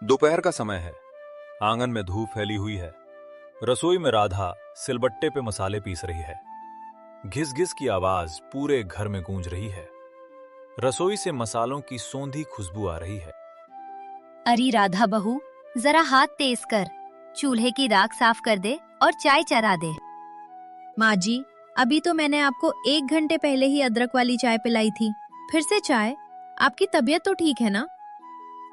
दोपहर का समय है। आंगन में धूप फैली हुई है। रसोई में राधा सिलबट्टे पे मसाले पीस रही है। घिस घिस की आवाज पूरे घर में गूंज रही है। रसोई से मसालों की सौंधी खुशबू आ रही है। अरे राधा बहू, जरा हाथ तेज कर, चूल्हे की राख साफ कर दे और चाय चढ़ा दे। माँ जी, अभी तो मैंने आपको 1 घंटे पहले ही अदरक वाली चाय पिलाई थी, फिर से चाय? आपकी तबीयत तो ठीक है ना?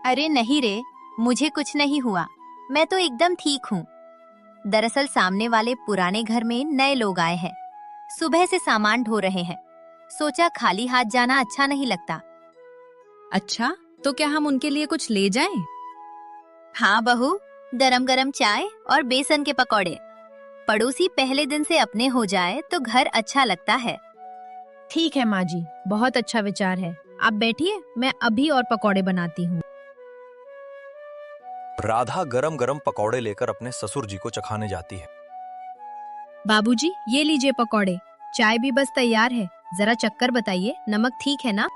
अरे नहीं रे, मुझे कुछ नहीं हुआ, मैं तो एकदम ठीक हूँ। दरअसल सामने वाले पुराने घर में नए लोग आए हैं। सुबह से सामान ढो रहे हैं। सोचा खाली हाथ जाना अच्छा नहीं लगता। अच्छा, तो क्या हम उनके लिए कुछ ले जाएं? हाँ बहू, गरम गरम चाय और बेसन के पकौड़े। पड़ोसी पहले दिन से अपने हो जाए तो घर अच्छा लगता है। ठीक है माँ जी, बहुत अच्छा विचार है। आप बैठिए, मैं अभी और पकौड़े बनाती हूँ। राधा गरम गरम पकौड़े लेकर अपने ससुर जी को चखाने जाती है। बाबूजी, ये लीजिए पकौड़े। चाय भी बस तैयार है, जरा चक्कर बताइए, नमक ठीक है ना?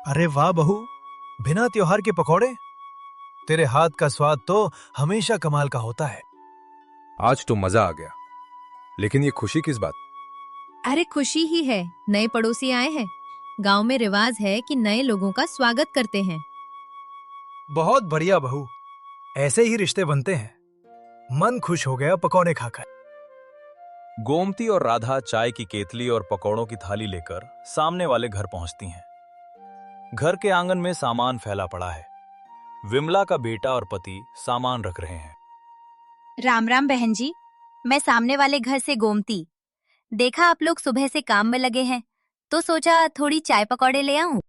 अरे वाह बहू, बिना त्योहार के पकौड़े? तेरे हाथ का स्वाद तो हमेशा कमाल का होता है। आज तो मजा आ गया, लेकिन ये खुशी किस बात? अरे खुशी ही है, नए पड़ोसी आए हैं। गांव में रिवाज है कि नए लोगों का स्वागत करते हैं। बहुत बढ़िया बहू, ऐसे ही रिश्ते बनते हैं। मन खुश हो गया पकौड़े खाकर। गोमती और राधा चाय की केतली और पकौड़ों की थाली लेकर सामने वाले घर पहुंचती हैं। घर के आंगन में सामान फैला पड़ा है। विमला का बेटा और पति सामान रख रहे हैं। राम राम बहन जी, मैं सामने वाले घर से गोमती। देखा आप लोग सुबह से काम में लगे हैं, तो सोचा थोड़ी चाय पकौड़े ले आऊं।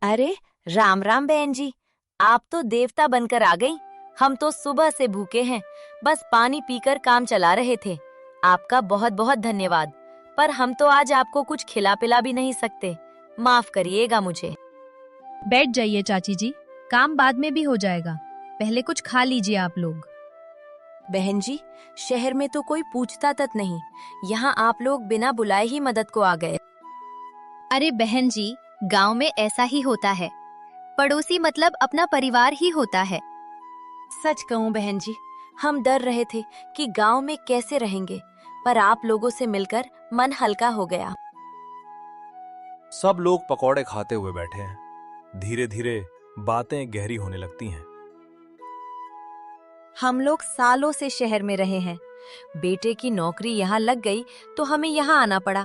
अरे राम राम बहन जी, आप तो देवता बनकर आ गई। हम तो सुबह से भूखे हैं, बस पानी पीकर काम चला रहे थे। आपका बहुत बहुत धन्यवाद, पर हम तो आज आपको कुछ खिला पिला भी नहीं सकते। माफ करिएगा मुझे। बैठ जाइए चाची जी, काम बाद में भी हो जाएगा। पहले कुछ खा लीजिए आप लोग। बहन जी, शहर में तो कोई पूछता तक नहीं, यहाँ आप लोग बिना बुलाए ही मदद को आ गए। अरे बहन जी, गांव में ऐसा ही होता है। पड़ोसी मतलब अपना परिवार ही होता है। सच कहूँ बहन जी, हम डर रहे थे कि गांव में कैसे रहेंगे, पर आप लोगों से मिलकर मन हल्का हो गया। सब लोग पकौड़े खाते हुए बैठे हैं। धीरे धीरे बातें गहरी होने लगती हैं। हम लोग सालों से शहर में रहे हैं। बेटे की नौकरी यहाँ लग गई तो हमें यहाँ आना पड़ा,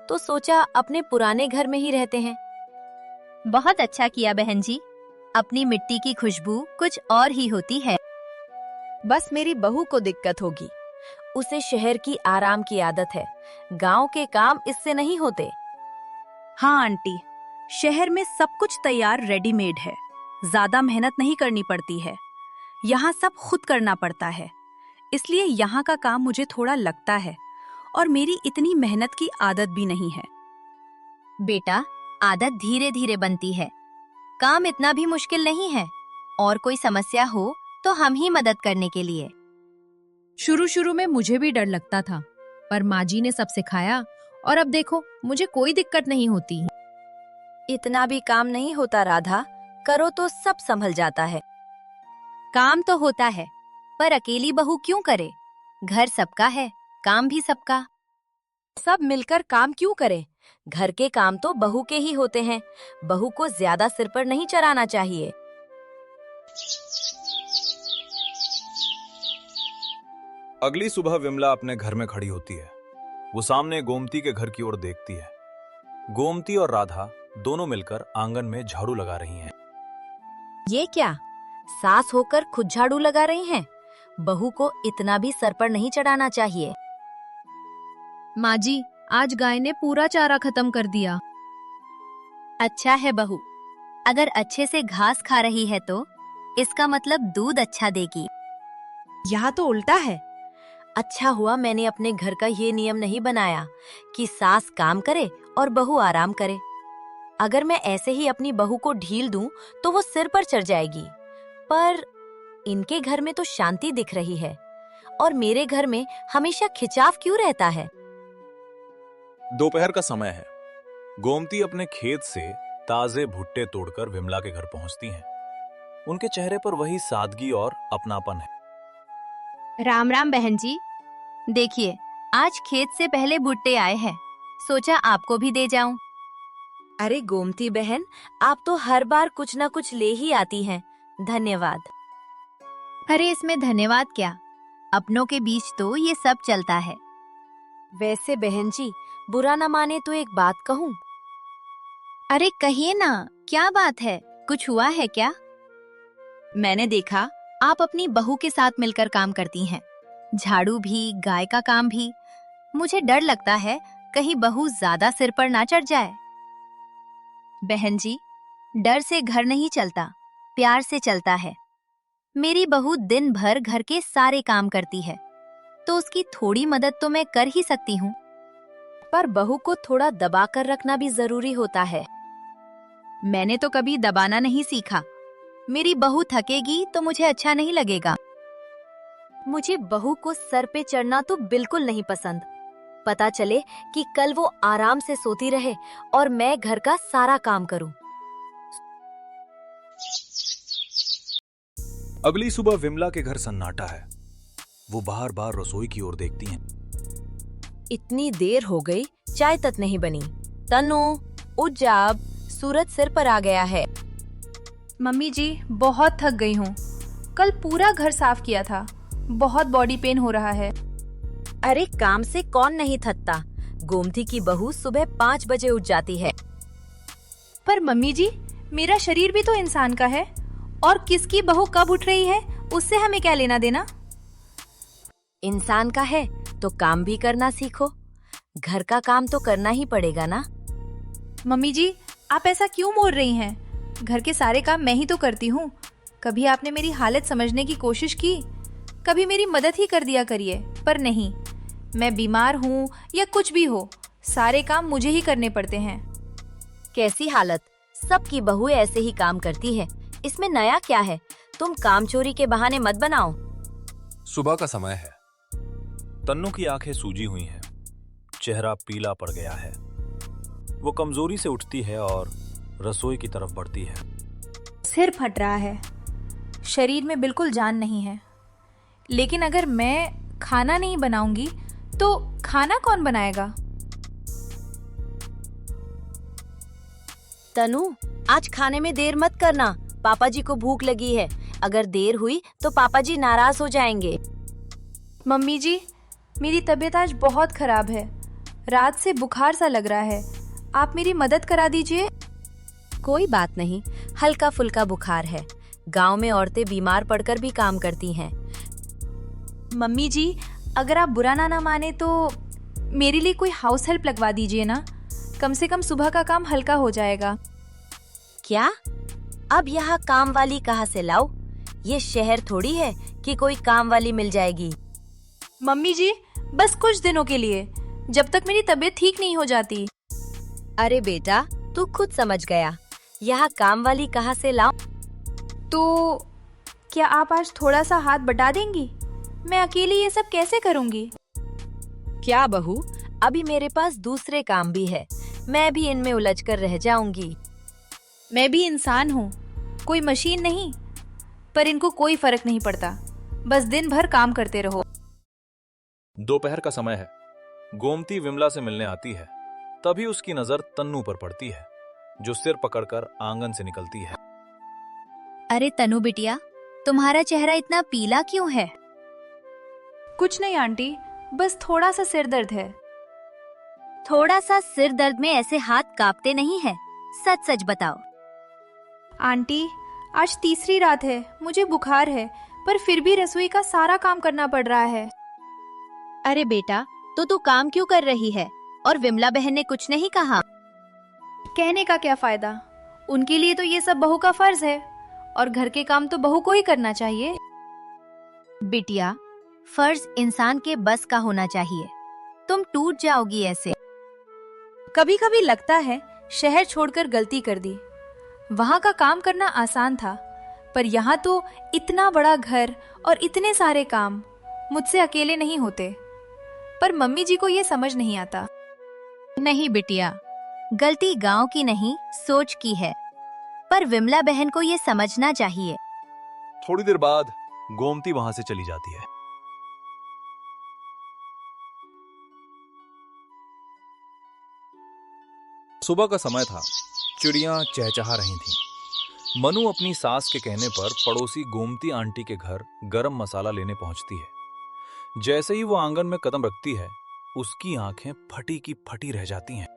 तो सोचा अपने पुराने घर में ही रहते हैं। बहुत अच्छा किया बहन जी, अपनी मिट्टी की खुशबू कुछ और ही होती है। बस मेरी बहू को दिक्कत होगी, उसे शहर की आराम की आदत है। गांव के काम इससे नहीं होते। हाँ आंटी, शहर में सब कुछ तैयार रेडीमेड है, ज्यादा मेहनत नहीं करनी पड़ती है। यहाँ सब खुद करना पड़ता है, इसलिए यहाँ का काम मुझे थोड़ा लगता है, और मेरी इतनी मेहनत की आदत भी नहीं है। बेटा, आदत धीरे धीरे बनती है। काम इतना भी मुश्किल नहीं है। और कोई समस्या हो तो हम ही मदद करने के लिए। शुरू शुरू में मुझे भी डर लगता था, पर माँ जी ने सब सिखाया और अब देखो मुझे कोई दिक्कत नहीं होती। इतना भी काम नहीं होता राधा, करो तो सब संभल जाता है। काम तो होता है, पर अकेली बहू क्यों करे? घर सबका है, काम भी सबका। सब मिलकर काम क्यों करें? घर के काम तो बहू के ही होते हैं। बहू को ज्यादा सिर पर नहीं चढ़ाना चाहिए। अगली सुबह विमला अपने घर में खड़ी होती है। वो सामने गोमती के घर की ओर देखती है। गोमती और राधा दोनों मिलकर आंगन में झाड़ू लगा रही हैं। ये क्या, सास होकर खुद झाड़ू लगा रही हैं? बहू को इतना भी सर पर नहीं चढ़ाना चाहिए। माँ जी, आज गाय ने पूरा चारा खत्म कर दिया। अच्छा है बहू, अगर अच्छे से घास खा रही है तो इसका मतलब दूध अच्छा देगी। यहाँ तो उल्टा है। अच्छा हुआ मैंने अपने घर का ये नियम नहीं बनाया कि सास काम करे और बहू आराम करे। अगर मैं ऐसे ही अपनी बहू को ढील दूं तो वो सिर पर चढ़ जाएगी। पर इनके घर में तो शांति दिख रही है, और मेरे घर में हमेशा खिंचाव क्यों रहता है? दोपहर का समय है। गोमती अपने खेत से ताजे भुट्टे तोड़कर विमला के घर पहुंचती हैं। उनके चेहरे पर वही सादगी और अपनापन है। राम राम बहन जी। देखिए, आज खेत से पहले भुट्टे आए हैं, सोचा आपको भी दे जाऊं। अरे गोमती बहन, आप तो हर बार कुछ ना कुछ ले ही आती हैं। धन्यवाद। अरे इसमें धन्यवाद क्या, अपनों के बीच तो ये सब चलता है। वैसे बहन जी, बुरा न माने तो एक बात कहूँ? अरे कहिए ना, क्या बात है, कुछ हुआ है क्या? मैंने देखा आप अपनी बहू के साथ मिलकर काम करती हैं, झाड़ू भी, गाय का काम भी। मुझे डर लगता है कहीं बहू ज्यादा सिर पर ना चढ़ जाए। बहन जी, डर से घर नहीं चलता, प्यार से चलता है। मेरी बहू दिन भर घर के सारे काम करती है, तो उसकी थोड़ी मदद तो मैं कर ही सकती हूँ। पर बहू को थोड़ा दबा कर रखना भी जरूरी होता है। मैंने तो कभी दबाना नहीं सीखा। मेरी बहू थकेगी तो मुझे अच्छा नहीं लगेगा। मुझे बहू को सर पे चढ़ना तो बिल्कुल नहीं पसंद। पता चले कि कल वो आराम से सोती रहे और मैं घर का सारा काम करूं। अगली सुबह विमला के घर सन्नाटा है। वो बार बार रसोई की ओर देखती हैं। इतनी देर हो गई, चाय तक नहीं बनी। तनु, उठ जा अब, सूरज सिर पर आ गया है। मम्मी जी, बहुत थक गई हूँ। कल पूरा घर साफ किया था, बहुत बॉडी पेन हो रहा है। अरे काम से कौन नहीं थकता। गोमती की बहू सुबह 5 बजे उठ जाती है। पर मम्मी जी, मेरा शरीर भी तो इंसान का है, और किसकी बहू कब उठ रही है उससे हमें क्या लेना देना। इंसान का है तो काम भी करना सीखो। घर का काम तो करना ही पड़ेगा ना। मम्मी जी, आप ऐसा क्यों बोल रही हैं? घर के सारे काम मैं ही तो करती हूँ। कभी आपने मेरी हालत समझने की कोशिश की? कभी मेरी मदद ही कर दिया करिए। पर नहीं, मैं बीमार हूँ या कुछ भी हो, सारे काम मुझे ही करने पड़ते हैं। कैसी हालत? सबकी बहू ऐसे ही काम करती है, इसमें नया क्या है? तुम काम चोरी के बहाने मत बनाओ। सुबह का समय है। तन्नू की आंखें सूजी हुई हैं, चेहरा पीला पड़ गया है। वो कमजोरी से उठती है और रसोई की तरफ बढ़ती है। सिर फट रहा है, शरीर में बिल्कुल जान नहीं है। लेकिन अगर मैं खाना नहीं बनाऊंगी तो खाना कौन बनाएगा? तनु, आज खाने में देर मत करना, पापा जी को भूख लगी है। अगर देर हुई तो पापा जी नाराज हो जाएंगे। मम्मी जी, मेरी तबीयत आज बहुत खराब है। रात से बुखार सा लग रहा है, आप मेरी मदद करा दीजिए। कोई बात नहीं, हल्का फुल्का बुखार है। गांव में औरतें बीमार पड़कर भी काम करती हैं। मम्मी जी, अगर आप बुरा ना माने तो मेरे लिए कोई हाउस हेल्प लगवा दीजिए ना। कम से कम सुबह का काम हल्का हो जाएगा। क्या? अब यहाँ काम वाली कहाँ से लाओ? ये शहर थोड़ी है कि कोई काम वाली मिल जाएगी। मम्मी जी, बस कुछ दिनों के लिए, जब तक मेरी तबीयत ठीक नहीं हो जाती। अरे बेटा, तू खुद समझ गया। यहाँ काम वाली कहाँ से लाओ? तो क्या आप आज थोड़ा सा हाथ बटा देंगी? मैं अकेली ये सब कैसे करूँगी? क्या बहू, अभी मेरे पास दूसरे काम भी है। मैं भी इनमें उलझ कर रह जाऊंगी। मैं भी इंसान हूँ, कोई मशीन नहीं। पर इनको कोई फर्क नहीं पड़ता, बस दिन भर काम करते रहो। दोपहर का समय है। गोमती विमला से मिलने आती है। तभी उसकी नजर तन्नू पर पड़ती है, जो सिर पकड़कर आंगन से निकलती है। अरे तनु बिटिया, तुम्हारा चेहरा इतना पीला क्यों है? कुछ नहीं आंटी, बस थोड़ा सा सिर दर्द है। थोड़ा सा सिर दर्द में ऐसे हाथ कांपते नहीं है, सच सच बताओ। आंटी, आज तीसरी रात है, मुझे बुखार है, पर फिर भी रसोई का सारा काम करना पड़ रहा है। अरे बेटा, तो तू काम क्यों कर रही है? और विमला बहन ने कुछ नहीं कहा? कहने का क्या फायदा, उनके लिए तो ये सब बहू का फर्ज है, और घर के काम तो बहू को ही करना चाहिए। बिटिया, फर्ज इंसान के बस का होना चाहिए, तुम टूट जाओगी ऐसे। कभी कभी लगता है शहर छोड़कर गलती कर दी। वहाँ का काम करना आसान था, पर यहाँ तो इतना बड़ा घर और इतने सारे काम मुझसे अकेले नहीं होते। पर मम्मी जी को ये समझ नहीं आता। नहीं बिटिया, गलती गांव की नहीं, सोच की है। पर विमला बहन को ये समझना चाहिए। थोड़ी देर बाद गोमती वहां से चली जाती है। सुबह का समय था। चिड़ियां चहचहा रही थीं। मनु अपनी सास के कहने पर पड़ोसी गोमती आंटी के घर गरम मसाला लेने पहुंचती है। जैसे ही वो आंगन में कदम रखती है, उसकी आंखें फटी की फटी रह जाती हैं।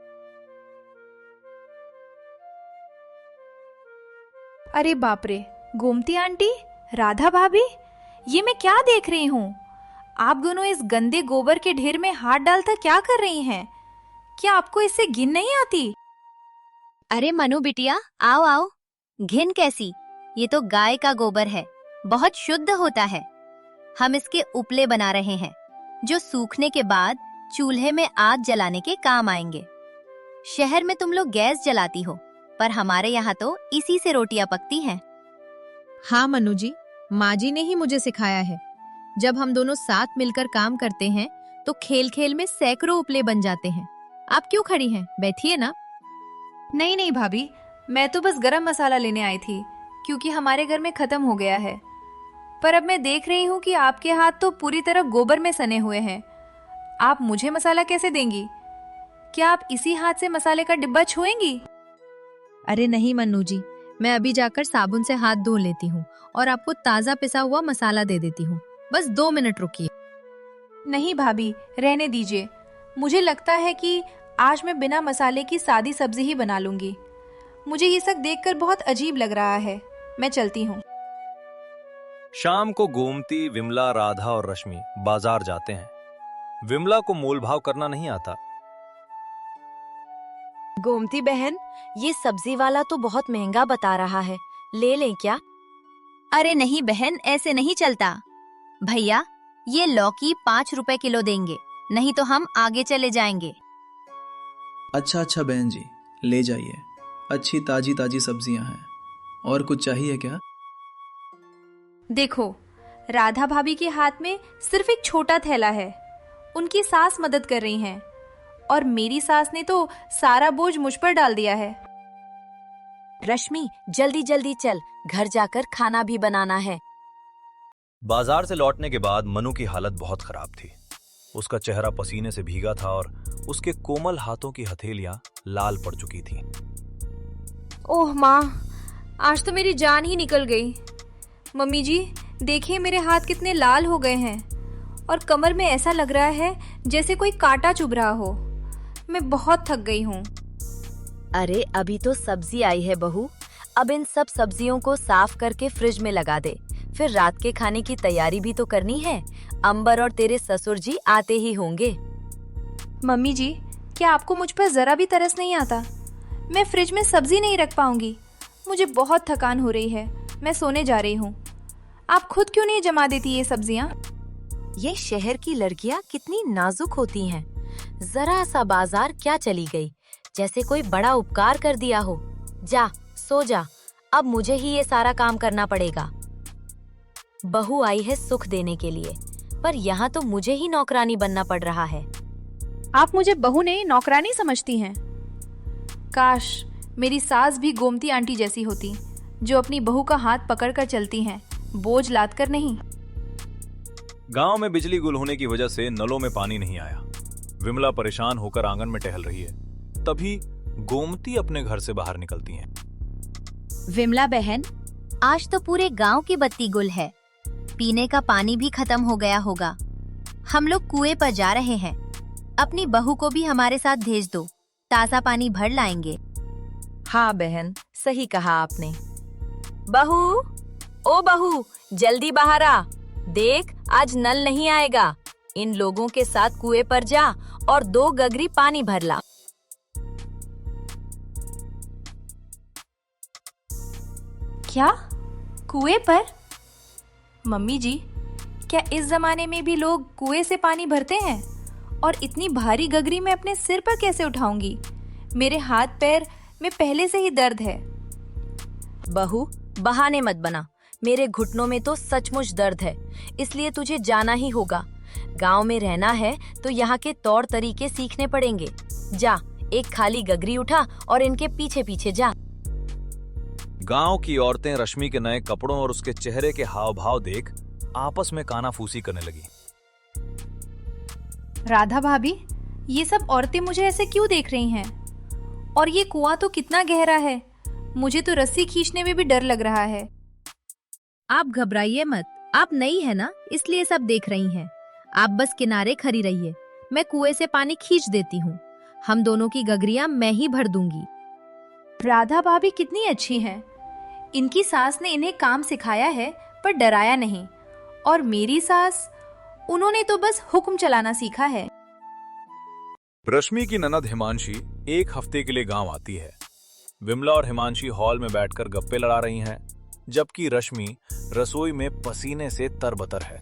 अरे बाप रे, गोमती आंटी, राधा भाभी, ये मैं क्या देख रही हूँ? आप दोनों इस गंदे गोबर के ढेर में हाथ डालकर क्या कर रही हैं? क्या आपको इससे घिन नहीं आती? अरे मनु बिटिया, आओ आओ। घिन कैसी? ये तो गाय का गोबर है, बहुत शुद्ध होता है। हम इसके उपले बना रहे हैं, जो सूखने के बाद चूल्हे में आग जलाने के काम आएंगे। शहर में तुम लोग गैस जलाती हो, पर हमारे यहाँ तो इसी से रोटियां पकती हैं। हाँ मनु जी, माँ जी ने ही मुझे सिखाया है। जब हम दोनों साथ मिलकर काम करते हैं तो खेल खेल में सैकड़ों उपले बन जाते हैं। आप क्यों खड़ी हैं? बैठिए ना। नहीं नहीं भाभी, मैं तो बस गरम मसाला लेने आई थी, क्योंकि हमारे घर में खत्म हो गया है। पर अब मैं देख रही हूँ कि आपके हाथ तो पूरी तरह गोबर में सने हुए हैं। आप मुझे मसाला कैसे देंगी? क्या आप इसी हाथ से मसाले का डिब्बा छुएंगी? अरे नहीं मन्नू जी, मैं अभी जाकर साबुन से हाथ धो लेती हूँ और आपको ताज़ा पिसा हुआ मसाला दे देती हूँ। बस 2 मिनट रुकिए। नहीं भाभी, रहने दीजिए। मुझे लगता है कि आज मैं बिना मसाले की सादी सब्जी ही बना लूंगी। मुझे ये सब देखकर बहुत अजीब लग रहा है। मैं चलती हूँ। शाम को गोमती, विमला, राधा और रश्मि बाजार जाते हैं। विमला को मोल भाव करना नहीं आता। गोमती बहन, ये सब्जी वाला तो बहुत महंगा बता रहा है, ले लें क्या? अरे नहीं बहन, ऐसे नहीं चलता। भैया, ये लौकी 5 रुपए किलो देंगे, नहीं तो हम आगे चले जाएंगे। अच्छा बहन जी, ले जाइए। अच्छी ताजी ताजी सब्जियां हैं। और कुछ चाहिए क्या? देखो, राधा भाभी के हाथ में सिर्फ एक छोटा थैला है। उनकी सास मदद कर रही हैं, और मेरी सास ने तो सारा बोझ मुझ पर डाल दिया है। रश्मि, जल्दी जल्दी चल, घर जाकर खाना भी बनाना है। बाजार से लौटने के बाद मनु की हालत बहुत खराब थी। उसका चेहरा पसीने से भीगा था और उसके कोमल हाथों की हथेलियां लाल पड़ चुकी थीं। ओह माँ, आज तो मेरी जान ही निकल गई। मम्मी जी, देखिए मेरे हाथ कितने लाल हो गए हैं, और कमर में ऐसा लग रहा है जैसे कोई कांटा चुभ रहा हो। मैं बहुत थक गई हूँ। अरे अभी तो सब्जी आई है बहू, अब इन सब सब्जियों को साफ करके फ्रिज में लगा दे। फिर रात के खाने की तैयारी भी तो करनी है। अंबर और तेरे ससुर जी आते ही होंगे। मम्मी जी, क्या आपको मुझ पर जरा भी तरस नहीं आता? मैं फ्रिज में सब्जी नहीं रख पाऊंगी। मुझे बहुत थकान हो रही है, मैं सोने जा रही हूँ। आप खुद क्यों नहीं जमा देती ये सब्जियाँ? ये शहर की लड़कियाँ कितनी नाजुक होती हैं। जरा सा बाजार क्या चली गई, जैसे कोई बड़ा उपकार कर दिया हो। जा सो जा, अब मुझे ही ये सारा काम करना पड़ेगा। बहू आई है सुख देने के लिए, पर यहाँ तो मुझे ही नौकरानी बनना पड़ रहा है। आप मुझे बहू नहीं नौकरानी समझती हैं? काश मेरी सास भी गोमती आंटी जैसी होती, जो अपनी बहू का हाथ पकड़कर चलती हैं, बोझ लाद कर नहीं। गांव में बिजली गुल होने की वजह से नलों में पानी नहीं आया। विमला परेशान होकर आंगन में टहल रही है। तभी गोमती अपने घर से बाहर निकलती हैं। विमला बहन, आज तो पूरे गांव की बत्ती गुल है। पीने का पानी भी खत्म हो गया होगा। हम लोग कुएं पर जा रहे हैं। अपनी बहू को भी हमारे साथ भेज दो, ताजा पानी भर लाएंगे। हाँ बहन, सही कहा आपने। बहू, ओ बहू, जल्दी बाहर आ। देख, आज नल नहीं आएगा। इन लोगों के साथ कुएं पर जा और 2 गगरी पानी भर ला। क्या? कुएं पर? मम्मी जी, क्या इस जमाने में भी लोग कुएं से पानी भरते हैं? और इतनी भारी गगरी मैं अपने सिर पर कैसे उठाऊंगी? मेरे हाथ पैर में पहले से ही दर्द है। बहू, बहाने मत बना। मेरे घुटनों में तो सचमुच दर्द है, इसलिए तुझे जाना ही होगा। गांव में रहना है तो यहाँ के तौर तरीके सीखने पड़ेंगे। जा, एक खाली गगरी उठा और इनके पीछे पीछे जा। गांव की औरतें रश्मि के नए कपड़ों और उसके चेहरे के हाव भाव देख आपस में कानाफूसी करने लगी। राधा भाभी, ये सब औरतें मुझे ऐसे क्यों देख रही हैं? और ये कुआं तो कितना गहरा है, मुझे तो रस्सी खींचने में भी डर लग रहा है। आप घबराइए मत, आप नई है ना, इसलिए सब देख रही हैं। आप बस किनारे खड़ी रहिए, मैं कुएं से पानी खींच देती हूँ। हम दोनों की गगरियां मैं ही भर दूंगी। राधा भाभी कितनी अच्छी हैं। इनकी सास ने इन्हें काम सिखाया है पर डराया नहीं, और मेरी सास, उन्होंने तो बस हुक्म चलाना सीखा है। रश्मि की ननद हिमांशी एक हफ्ते के लिए गांव आती है। विमला और हिमांशी हॉल में बैठकर गप्पे लड़ा रही हैं, जबकि रश्मि रसोई में पसीने से तरबतर है।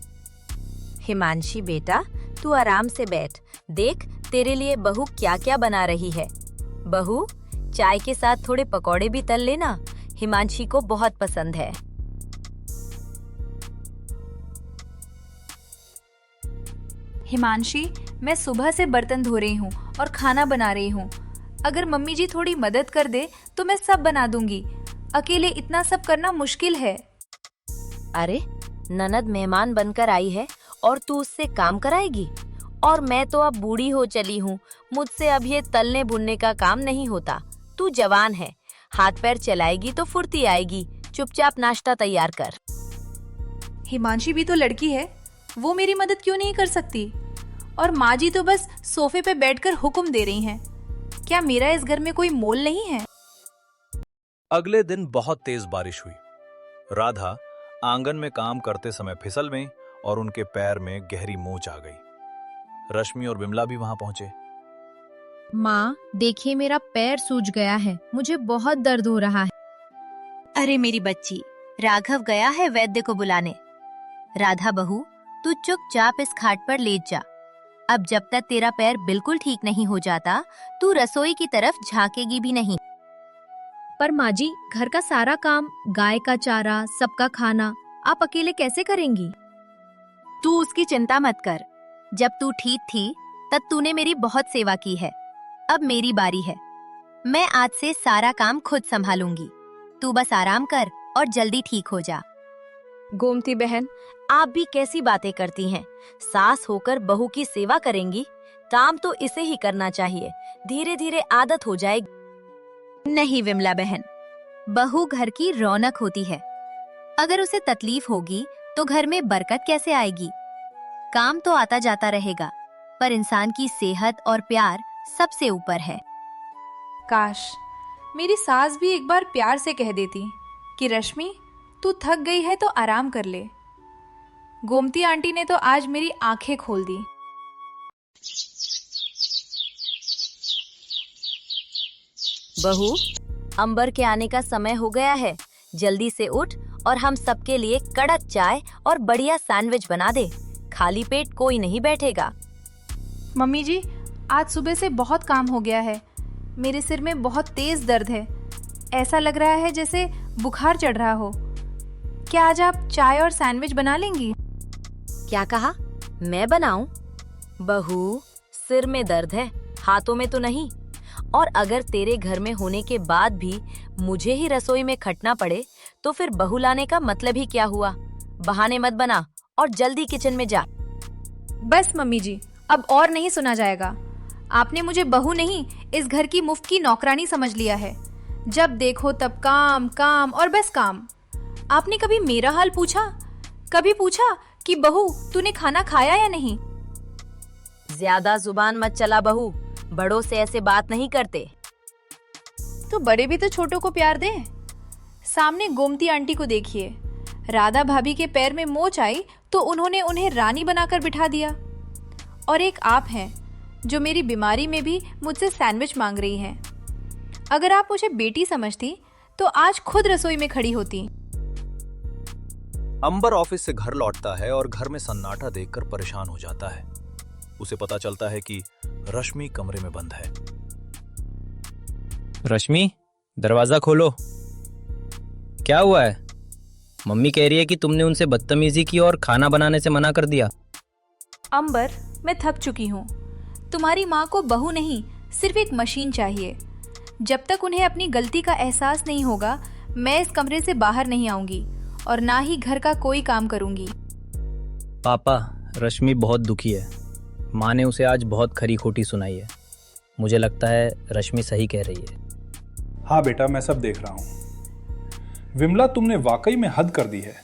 हिमांशी बेटा, तू आराम से बैठ, देख तेरे लिए बहू क्या क्या बना रही है। बहू, चाय के साथ थोड़े पकौड़े भी तल लेना, हिमांशी को बहुत पसंद है। हिमांशी, मैं सुबह से बर्तन धो रही हूँ और खाना बना रही हूँ। अगर मम्मी जी थोड़ी मदद कर दे तो मैं सब बना दूंगी। अकेले इतना सब करना मुश्किल है। अरे, ननद मेहमान बनकर आई है और तू उससे काम कराएगी? और मैं तो अब बूढ़ी हो चली हूँ, मुझसे अब ये तलने भुनने का काम नहीं होता। तू जवान है, हाथ पैर चलाएगी तो फुर्ती आएगी। चुपचाप नाश्ता तैयार कर। हिमांशी भी तो लड़की है, वो मेरी मदद क्यों नहीं कर सकती? और माँ जी तो बस सोफे पे बैठकर हुक्म दे रही हैं। क्या मेरा इस घर में कोई मोल नहीं है? अगले दिन बहुत तेज बारिश हुई। राधा आंगन में काम करते समय फिसल गई और उनके पैर में गहरी मोच आ गई। रश्मि और विमला भी वहां पहुंचे। माँ, देखिए मेरा पैर सूज गया है, मुझे बहुत दर्द हो रहा है। अरे मेरी बच्ची, राघव गया है वैद्य को बुलाने। राधा बहू, तू चुपचाप इस खाट पर लेट जा। अब जब तक तेरा पैर बिल्कुल ठीक नहीं हो जाता, तू रसोई की तरफ झांकेगी भी नहीं। पर माँ जी, घर का सारा काम, गाय का चारा, सबका खाना आप अकेले कैसे करेंगी? तू उसकी चिंता मत कर। जब तू ठीक थी तब तूने मेरी बहुत सेवा की है। अब मेरी बारी है, मैं आज से सारा काम खुद संभालूंगी। तू बस आराम कर और जल्दी ठीक हो जा। गोमती बहन, आप भी कैसी बातें करती हैं? सास होकर बहू की सेवा करेंगी? काम तो इसे ही करना चाहिए, धीरे धीरे आदत हो जाएगी। नहीं विमला बहन, बहू घर की रौनक होती है। अगर उसे तकलीफ होगी तो घर में बरकत कैसे आएगी? काम तो आता जाता रहेगा, पर इंसान की सेहत और प्यार सबसे ऊपर है। काश मेरी सास भी एक बार प्यार से कह देती कि रश्मि, तू थक गई है तो आराम कर ले। गोमती आंटी ने तो आज मेरी आंखें खोल दी। बहू, अंबर के आने का समय हो गया है, जल्दी से उठ और हम सबके लिए कड़क चाय और बढ़िया सैंडविच बना दे। खाली पेट कोई नहीं बैठेगा। मम्मी जी, आज सुबह से बहुत काम हो गया है। मेरे सिर में बहुत तेज दर्द है, ऐसा लग रहा है जैसे बुखार चढ़ रहा हो। क्या आज आप चाय और सैंडविच बना लेंगी? क्या कहा? मैं बनाऊं? बहू, सिर में दर्द है, हाथों में तो नहीं। और अगर तेरे घर में होने के बाद भी मुझे ही रसोई में खटना पड़े तो फिर बहू लाने का मतलब ही क्या हुआ? बहाने मत बना और जल्दी किचन में जा। बस मम्मी जी, अब और नहीं सुना जाएगा। आपने मुझे बहू नहीं, इस घर की मुफ्त की नौकरानी समझ लिया है। जब देखो तब काम काम और बस काम। आपने कभी मेरा हाल पूछा? कभी पूछा कि बहू तूने खाना खाया या नहीं? ज्यादा जुबान मत चला बहू, बड़ों से ऐसे बात नहीं करते। तो बड़े भी तो छोटों को प्यार दे। सामने गोमती आंटी को देखिए, राधा भाभी के पैर में मोच आई तो उन्होंने उन्हें रानी बनाकर बिठा दिया। और एक आप हैं जो मेरी बीमारी में भी मुझसे सैंडविच मांग रही हैं। अगर आप मुझे बेटी समझती तो आज खुद रसोई में खड़ी होती। अंबर ऑफिस से घर लौटता है और घर में सन्नाटा देखकर परेशान हो जाता है। उसे पता चलता है कि रश्मि कमरे में बंद है। रश्मि, दरवाजा खोलो। क्या हुआ है? मम्मी कह रही है कि तुमने उनसे बदतमीजी की और खाना बनाने से मना कर दिया। अंबर, मैं थक चुकी हूँ। तुम्हारी माँ को बहू नहीं सिर्फ एक मशीन चाहिए। जब तक उन्हें अपनी गलती का एहसास नहीं होगा, मैं इस कमरे से बाहर नहीं आऊंगी और ना ही घर का कोई काम करूंगी। पापा, रश्मि बहुत दुखी है। माँ ने उसे आज बहुत खरी खोटी सुनाई है। मुझे लगता है रश्मि सही कह रही है। हाँ बेटा, मैं सब देख रहा हूँ। विमला, तुमने वाकई में हद कर दी है।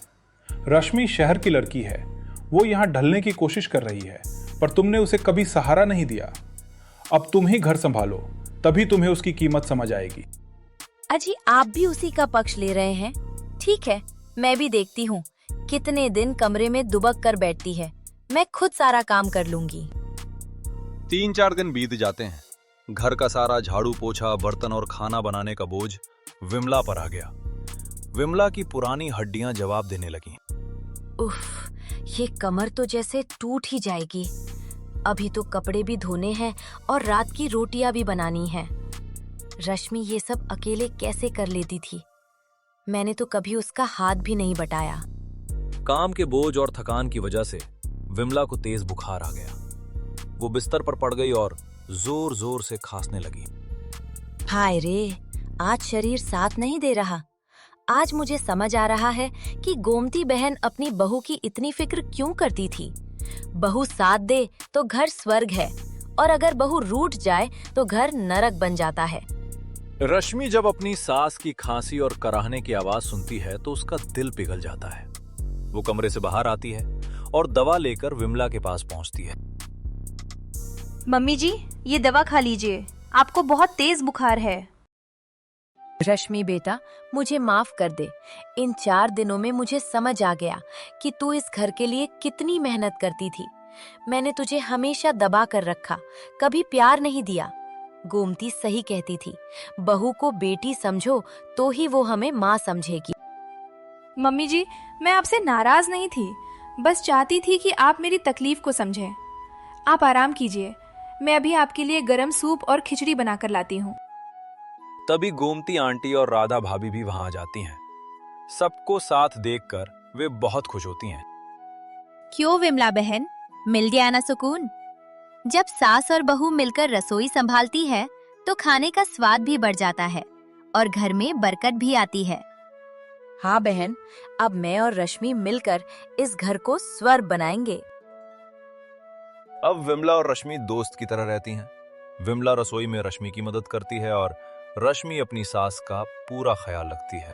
रश्मि शहर की लड़की है, वो यहाँ ढलने की कोशिश कर रही है, पर तुमने उसे कभी सहारा नहीं दिया। अब तुम ही घर संभालो, तभी तुम्हें उसकी कीमत समझ आएगी। अजी, आप भी उसी का पक्ष ले रहे हैं? ठीक है, मैं भी देखती हूँ कितने दिन कमरे में दुबक कर बैठती है। मैं खुद सारा काम कर लूंगी। 3-4 दिन बीत जाते हैं। घर का सारा झाड़ू पोछा, बर्तन और खाना बनाने का बोझ विमला पर आ गया। विमला की पुरानी हड्डियां जवाब देने लगीं। उफ, ये कमर तो जैसे टूट ही जाएगी। अभी तो कपड़े भी धोने हैं और रात की रोटियां भी बनानी हैं। रश्मि ये सब अकेले कैसे कर लेती थी? मैंने तो कभी उसका हाथ भी नहीं बटाया। काम के बोझ और थकान की वजह से विमला को तेज बुखार आ गया। वो बिस्तर पर पड़ गई और जोर जोर से खांसने लगी। हाय रे, आज शरीर साथ नहीं दे रहा। आज मुझे समझ आ रहा है कि गोमती बहन अपनी बहू की इतनी फिक्र क्यों करती थी। बहू साथ दे तो घर स्वर्ग है, और अगर बहू रूठ जाए तो घर नरक बन जाता है। रश्मि जब अपनी सास की खांसी और कराहने की आवाज सुनती है तो उसका दिल पिघल जाता है। वो कमरे से बाहर आती है और दवा लेकर विमला के पास पहुंचती है। मम्मी जी, ये दवा खा लीजिए, आपको बहुत तेज बुखार है। रश्मि बेटा, मुझे माफ कर दे। इन 4 दिनों में मुझे समझ आ गया कि तू इस घर के लिए कितनी मेहनत करती थी। मैंने तुझे हमेशा दबा कर रखा, कभी प्यार नहीं दिया। गोमती सही कहती थी, बहू को बेटी समझो तो ही वो हमें माँ समझेगी। मम्मी जी, मैं आपसे नाराज नहीं थी, बस चाहती थी कि आप मेरी तकलीफ को समझें। आप आराम कीजिए, मैं अभी आपके लिए गरम सूप और खिचड़ी बनाकर लाती हूँ। तभी गोमती आंटी और राधा भाभी भी वहां आ जाती हैं। सबको साथ देखकर वे बहुत खुश होती हैं। क्यों विमला बहन, मिल गया ना सुकून? जब सास और बहू मिलकर रसोई संभालती है तो खाने का स्वाद भी बढ़ जाता है और घर में बरकत भी आती है। हाँ बहन, अब मैं और रश्मि मिलकर इस घर को स्वर्ग बनाएंगे। अब विमला और रश्मि दोस्त की तरह रहती हैं। विमला रसोई में रश्मि की मदद करती है और रश्मि अपनी सास का पूरा ख्याल रखती है।